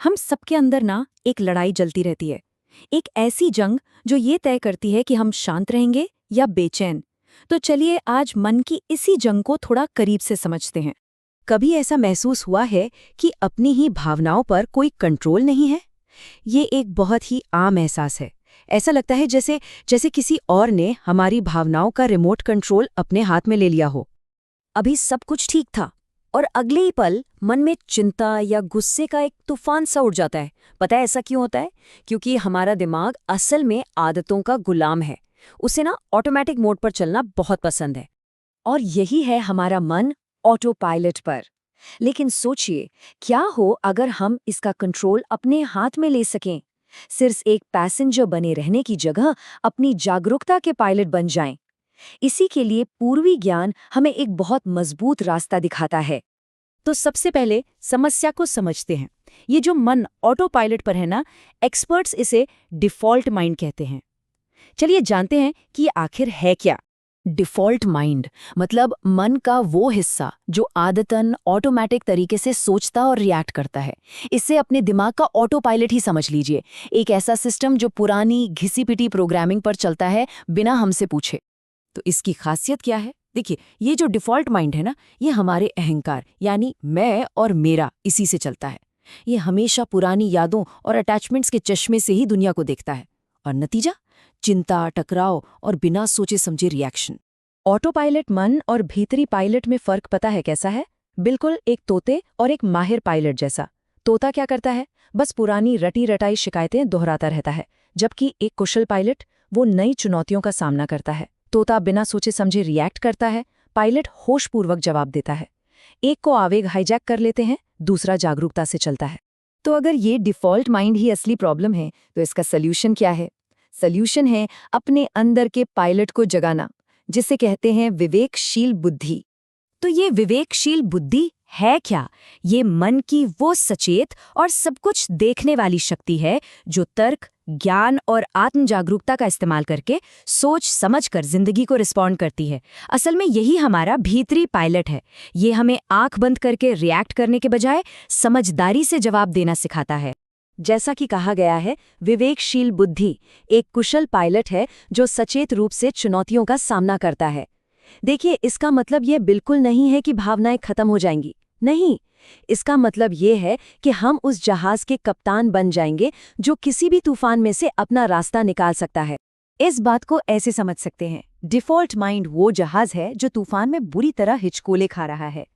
हम सबके अंदर ना एक लड़ाई जलती रहती है। एक ऐसी जंग जो ये तय करती है कि हम शांत रहेंगे या बेचैन। तो चलिए आज मन की इसी जंग को थोड़ा करीब से समझते हैं। कभी ऐसा महसूस हुआ है कि अपनी ही भावनाओं पर कोई कंट्रोल नहीं है? ये एक बहुत ही आम एहसास है। ऐसा लगता है जैसे जैसे किसी और ने हमारी भावनाओं का रिमोट कंट्रोल अपने हाथ में ले लिया हो। अभी सब कुछ ठीक था और अगले ही पल मन में चिंता या गुस्से का एक तूफान सा उड़ जाता है। पता है ऐसा क्यों होता है? क्योंकि हमारा दिमाग असल में आदतों का गुलाम है। उसे ना ऑटोमेटिक मोड पर चलना बहुत पसंद है। और यही है हमारा मन ऑटो पायलट पर। लेकिन सोचिए, क्या हो अगर हम इसका कंट्रोल अपने हाथ में ले सकें? सिर्फ एक पैसेंजर बने रहने की जगह अपनी जागरूकता के पायलट बन जाएं। इसी के लिए पूर्वी ज्ञान हमें एक बहुत मजबूत रास्ता दिखाता है। तो सबसे पहले समस्या को समझते हैं। ये जो मन ऑटो पायलट पर है ना, एक्सपर्ट्स इसे डिफ़ॉल्ट माइंड कहते हैं। चलिए जानते हैं कि ये आखिर है क्या। डिफ़ॉल्ट माइंड मतलब मन का वो हिस्सा जो आदतन ऑटोमेटिक तरीके से सोचता और रिएक्ट करता है। इसे अपने दिमाग का ऑटो पायलट ही समझ लीजिए, एक ऐसा सिस्टम जो पुरानी घिसी पिटी प्रोग्रामिंग पर चलता है बिना हमसे पूछे। तो इसकी खासियत क्या है? देखिए, ये जो डिफ़ॉल्ट माइंड है ना, ये हमारे अहंकार यानी मैं और मेरा इसी से चलता है। ये हमेशा पुरानी यादों और अटैचमेंट्स के चश्मे से ही दुनिया को देखता है। और नतीजा चिंता, टकराव और बिना सोचे समझे रिएक्शन। ऑटो पायलट मन और भीतरी पायलट में फर्क पता है कैसा है? बिल्कुल एक तोते और एक माहिर पायलट जैसा। तोता क्या करता है? बस पुरानी रटी रटाई शिकायतें दोहराता रहता है, जबकि एक कुशल पायलट वो नई चुनौतियों का सामना करता है। तोता बिना सोचे समझे रिएक्ट करता है, पायलट होशपूर्वक जवाब देता है। एक को आवेग हाईजैक कर लेते हैं, दूसरा जागरूकता से चलता है। तो अगर ये डिफ़ॉल्ट माइंड ही असली प्रॉब्लम है, तो इसका सल्यूशन क्या है? सल्यूशन है अपने अंदर के पायलट को जगाना, जिसे कहते हैं विवेकशील बुद्धि। तो ये विवेकशील बुद्धि है क्या? ये मन की वो सचेत और सब कुछ देखने वाली शक्ति है जो तर्क, ज्ञान और आत्म जागरूकता का इस्तेमाल करके सोच समझकर जिंदगी को रिस्पॉन्ड करती है। असल में यही हमारा भीतरी पायलट है। ये हमें आंख बंद करके रिएक्ट करने के बजाय समझदारी से जवाब देना सिखाता है। जैसा कि कहा गया है, विवेकशील बुद्धि एक कुशल पायलट है जो सचेत रूप से चुनौतियों का सामना करता है। देखिए, इसका मतलब ये बिल्कुल नहीं है कि भावनाएं खत्म हो जाएंगी। नहीं, इसका मतलब ये है कि हम उस जहाज के कप्तान बन जाएंगे जो किसी भी तूफान में से अपना रास्ता निकाल सकता है। इस बात को ऐसे समझ सकते हैं, डिफ़ॉल्ट माइंड वो जहाज है जो तूफान में बुरी तरह हिचकोले खा रहा है,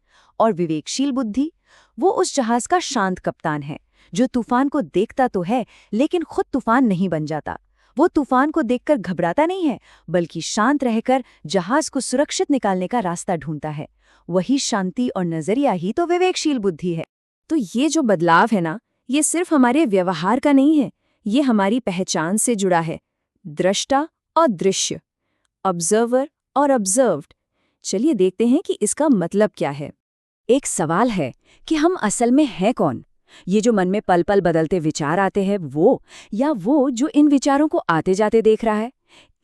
और विवेकशील बुद्धि वो उस जहाज का शांत कप्तान है जो तूफान को देखता तो है लेकिन खुद तूफान नहीं बन जाता। वो तूफान को देखकर घबराता नहीं है, बल्कि शांत रहकर जहाज को सुरक्षित निकालने का रास्ता ढूंढता है। वही शांति और नजरिया ही तो विवेकशील बुद्धि है। तो ये जो बदलाव है ना, ये सिर्फ हमारे व्यवहार का नहीं है, ये हमारी पहचान से जुड़ा है। दृष्टा और दृश्य, ऑब्जर्वर और ऑब्जर्व्ड। चलिए देखते हैं कि इसका मतलब क्या है। एक सवाल है कि हम असल में हैं कौन? ये जो मन में पल पल बदलते विचार आते हैं वो, या वो जो इन विचारों को आते जाते देख रहा है?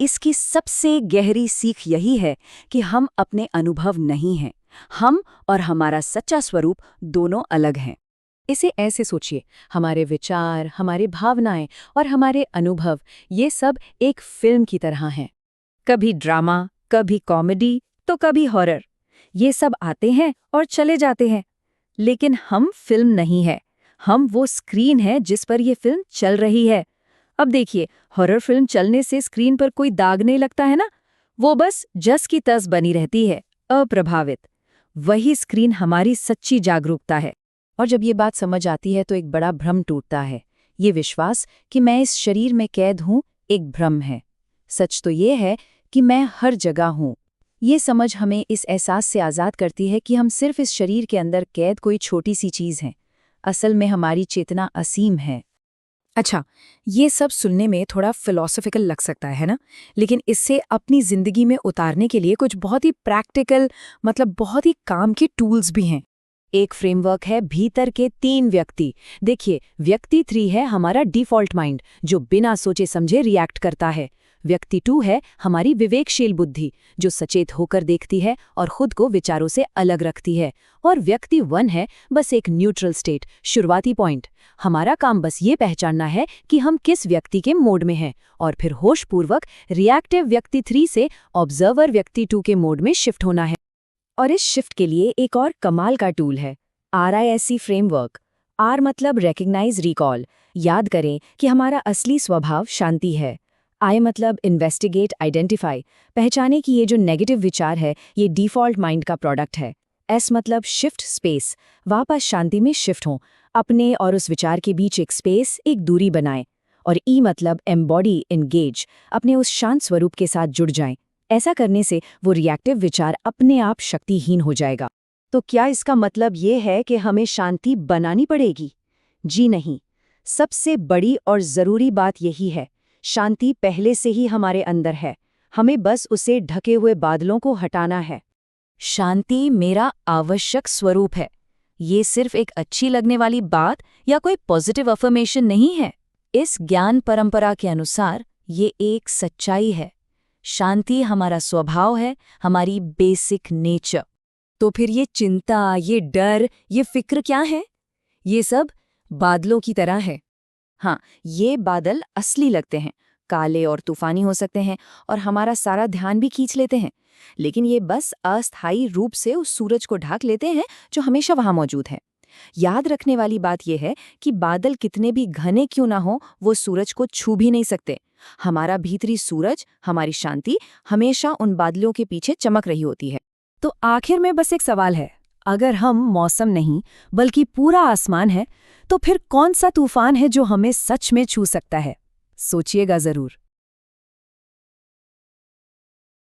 इसकी सबसे गहरी सीख यही है कि हम अपने अनुभव नहीं हैं। हम और हमारा सच्चा स्वरूप दोनों अलग हैं। इसे ऐसे सोचिए, हमारे विचार, हमारे भावनाएं और हमारे अनुभव ये सब एक फिल्म की तरह हैं। कभी ड्रामा, कभी कॉमेडी, तो कभी हॉरर। ये सब आते हैं और चले जाते हैं, लेकिन हम फिल्म नहीं है। हम वो स्क्रीन है जिस पर ये फिल्म चल रही है। अब देखिए, हॉरर फिल्म चलने से स्क्रीन पर कोई दाग नहीं लगता है ना, वो बस जस की तस बनी रहती है, अप्रभावित। वही स्क्रीन हमारी सच्ची जागरूकता है। और जब ये बात समझ आती है तो एक बड़ा भ्रम टूटता है। ये विश्वास कि मैं इस शरीर में कैद हूँ एक भ्रम है। सच तो ये है कि मैं हर जगह हूँ। ये समझ हमें इस एहसास से आज़ाद करती है कि हम सिर्फ इस शरीर के अंदर कैद कोई छोटी सी चीज़ हैं। असल में हमारी चेतना असीम है। अच्छा, ये सब सुनने में थोड़ा फिलॉसफिकल लग सकता है ना? लेकिन इससे अपनी जिंदगी में उतारने के लिए कुछ बहुत ही प्रैक्टिकल, मतलब बहुत ही काम के टूल्स भी हैं। एक फ्रेमवर्क है भीतर के 3 व्यक्ति। देखिए, व्यक्ति 3 है हमारा डिफ़ॉल्ट माइंड जो बिना सोचे समझे रिएक्ट करता है। व्यक्ति 2 है हमारी विवेकशील बुद्धि, जो सचेत होकर देखती है और खुद को विचारों से अलग रखती है। और व्यक्ति 1 है बस एक न्यूट्रल स्टेट, शुरुआती पॉइंट। हमारा काम बस ये पहचानना है कि हम किस व्यक्ति के मोड में हैं, और फिर होशपूर्वक रिएक्टिव व्यक्ति 3 से ऑब्जर्वर व्यक्ति 2 के मोड में शिफ्ट होना है। और इस शिफ्ट के लिए एक और कमाल का टूल है, RISC फ्रेमवर्क। R मतलब रिकग्नाइज, रिकॉल, याद करें कि हमारा असली स्वभाव शांति है। I मतलब इन्वेस्टिगेट, आइडेंटिफाई, पहचाने कि ये जो नेगेटिव विचार है ये डिफ़ॉल्ट माइंड का प्रोडक्ट है। S मतलब शिफ्ट, स्पेस, वापस शांति में शिफ्ट हों, अपने और उस विचार के बीच एक स्पेस, एक दूरी बनाएं। और E मतलब एम्बॉडी, एंगेज, अपने उस शांत स्वरूप के साथ जुड़ जाएं। ऐसा करने से वो रिएक्टिव विचार अपने आप शक्तिहीन हो जाएगा। तो क्या इसका मतलब ये है कि हमें शांति बनानी पड़ेगी? जी नहीं। सबसे बड़ी और ज़रूरी बात यही है, शांति पहले से ही हमारे अंदर है, हमें बस उसे ढके हुए बादलों को हटाना है। शांति मेरा आवश्यक स्वरूप है। ये सिर्फ एक अच्छी लगने वाली बात या कोई पॉजिटिव अफर्मेशन नहीं है। इस ज्ञान परंपरा के अनुसार ये एक सच्चाई है। शांति हमारा स्वभाव है, हमारी बेसिक नेचर। तो फिर ये चिंता, ये डर, ये फिक्र क्या है? ये सब बादलों की तरह है। हाँ, ये बादल असली लगते हैं, काले और तूफानी हो सकते हैं और हमारा सारा ध्यान भी खींच लेते हैं, लेकिन ये बस अस्थायी रूप से उस सूरज को ढक लेते हैं जो हमेशा वहाँ मौजूद है। याद रखने वाली बात यह है कि बादल कितने भी घने क्यों ना हो, वो सूरज को छू भी नहीं सकते। हमारा भीतरी सूरज, हमारी शांति, हमेशा उन बादलों के पीछे चमक रही होती है। तो आखिर में बस एक सवाल है, अगर हम मौसम नहीं बल्कि पूरा आसमान है, तो फिर कौन सा तूफान है जो हमें सच में छू सकता है? सोचिएगा जरूर।